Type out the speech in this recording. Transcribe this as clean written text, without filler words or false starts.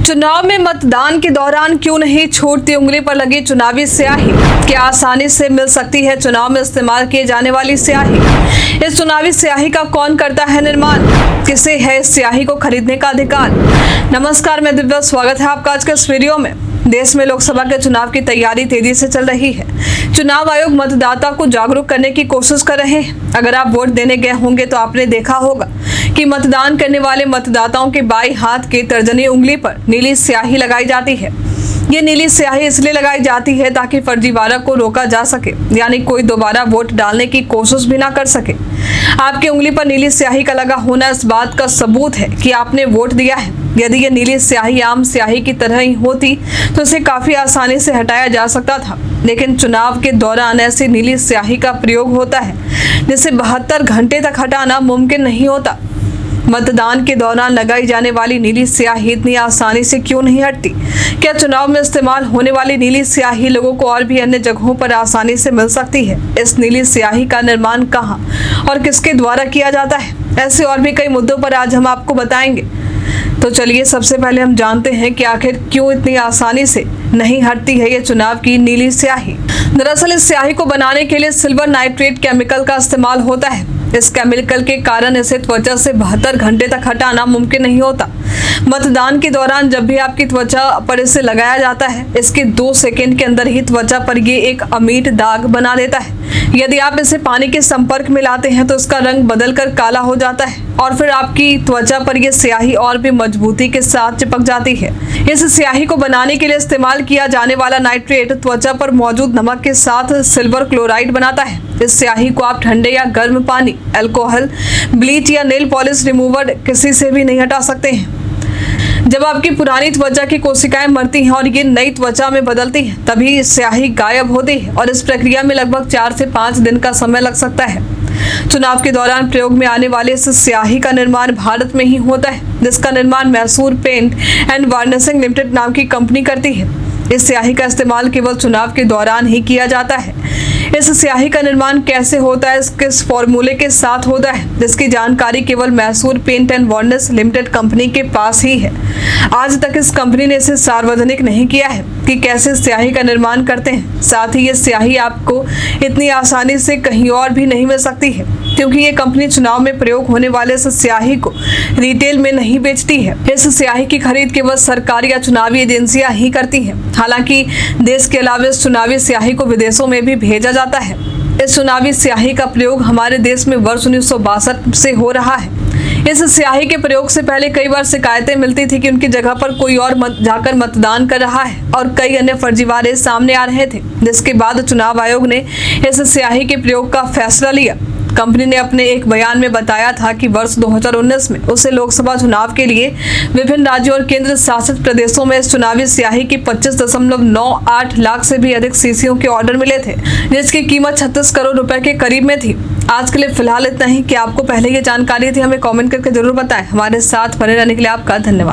चुनाव में मतदान के दौरान क्यों नहीं छूटती उंगली पर लगी चुनावी स्याही? क्या आसानी से मिल सकती है चुनाव में इस्तेमाल किए जाने वाली स्याही? इस चुनावी स्याही का कौन करता है निर्माण? किसे है इस स्याही को खरीदने का अधिकार? नमस्कार, मैं दिव्या, स्वागत है आपका आज के इस वीडियो में। देश में लोकसभा के चुनाव की तैयारी तेजी से चल रही है। चुनाव आयोग मतदाता को जागरूक करने की कोशिश कर रहे हैं। अगर आप वोट देने गए होंगे तो आपने देखा होगा कि मतदान करने वाले मतदाताओं के बाईं हाथ के तर्जनी उंगली पर नीली स्याही लगाई जाती है। ये नीली स्याही इसलिए लगाई जाती है ताकि फर्जीवाड़ा को रोका जा सके, यानी कोई दोबारा वोट डालने की कोशिश भी ना कर सके। आपकी उंगली पर नीली स्याही का लगा होना इस बात का सबूत है कि आपने वोट दिया है। यदि ये नीली स्याही आम स्याही की तरह ही होती तो इसे काफी आसानी से हटाया जा सकता था, लेकिन चुनाव के दौरान ऐसी नीली स्याही का प्रयोग होता है जिसे 72 घंटे तक हटाना मुमकिन नहीं होता। मतदान के दौरान लगाई जाने वाली नीली स्याही इतनी आसानी से क्यों नहीं हटती? क्या चुनाव में इस्तेमाल होने वाली नीली स्याही लोगों को और भी अन्य जगहों पर आसानी से मिल सकती है? इस नीली स्याही का निर्माण कहाँ और किसके द्वारा किया जाता है? ऐसे और भी कई मुद्दों पर आज हम आपको बताएंगे। तो चलिए सबसे पहले हम जानते हैं कि आखिर क्यों इतनी आसानी से नहीं हटती है ये चुनाव की नीली स्याही। दरअसल इस स्याही को बनाने के लिए सिल्वर नाइट्रेट केमिकल का इस्तेमाल होता है। इस केमिकल के कारण इसे त्वचा से 72 घंटे तक हटाना मुमकिन नहीं होता। मतदान के दौरान जब भी आपकी त्वचा पर इसे लगाया जाता है, इसके 2 सेकंड के अंदर ही त्वचा पर ये एक अमीट दाग बना देता है। यदि आप इसे पानी के संपर्क में लाते हैं तो इसका रंग बदलकर काला हो जाता है और फिर आपकी त्वचा पर यह स्याही और भी मजबूती के साथ चिपक जाती है। इस स्याही को बनाने के लिए इस्तेमाल किया जाने वाला नाइट्रेट त्वचा पर मौजूद नमक के साथ सिल्वर क्लोराइड बनाता है। इस स्याही को आप ठंडे या गर्म पानी, अल्कोहल, ब्लीच या नेल पॉलिश रिमूवर किसी से भी नहीं हटा सकते हैं। जब आपकी पुरानी त्वचा की कोशिकाएं मरती हैं और ये नई त्वचा में बदलती हैं, तभी स्याही गायब होती है और इस प्रक्रिया में लगभग 4 से 5 दिन का समय लग सकता है। चुनाव के दौरान प्रयोग में आने वाले इस स्याही का निर्माण भारत में ही होता है, जिसका निर्माण Mysore Paint and Varnishing Limited नाम की कंपनी करती है। इस स्याही का इस्तेमाल केवल चुनाव के दौरान ही किया जाता है। इस स्याही का निर्माण कैसे होता है, किस फॉर्मूले के साथ होता है, जिसकी जानकारी केवल Mysore Paint and Varnish Limited company के पास ही है। आज तक इस कंपनी ने इसे सार्वजनिक नहीं किया है कि कैसे स्याही का निर्माण करते हैं। साथ ही ये स्याही आपको इतनी आसानी से कहीं और भी नहीं मिल सकती है, क्योंकि ये कंपनी चुनाव में प्रयोग होने वाले इस स्याही को रिटेल में नहीं बेचती है। इस स्याही की खरीद केवल सरकारी या चुनावी एजेंसियां ही करती हैं। हालांकि देश के अलावा इस चुनावी स्याही को विदेशों में भी भेजा जाता है। इस चुनावी स्याही का प्रयोग हमारे देश में वर्ष 1962 से हो रहा है। इस स्याही के प्रयोग से पहले कई बार शिकायतें मिलती थी कि उनकी जगह पर कोई और जाकर मतदान कर रहा है और कई अन्य फर्जीवाड़े सामने आ रहे थे, जिसके बाद चुनाव आयोग ने इस स्याही के प्रयोग का फैसला लिया। कंपनी ने अपने एक बयान में बताया था कि वर्ष 2019 में उसे लोकसभा चुनाव के लिए विभिन्न राज्यों और केंद्र शासित प्रदेशों में इस चुनावी स्याही की 25.98 लाख से भी अधिक शीशियों के ऑर्डर मिले थे, जिसकी कीमत 36 करोड़ रुपए के करीब में थी। आज के लिए फिलहाल इतना ही। कि आपको पहले ये जानकारी थी, हमें कमेंट करके जरूर बताएं। हमारे साथ बने रहने के लिए आपका धन्यवाद।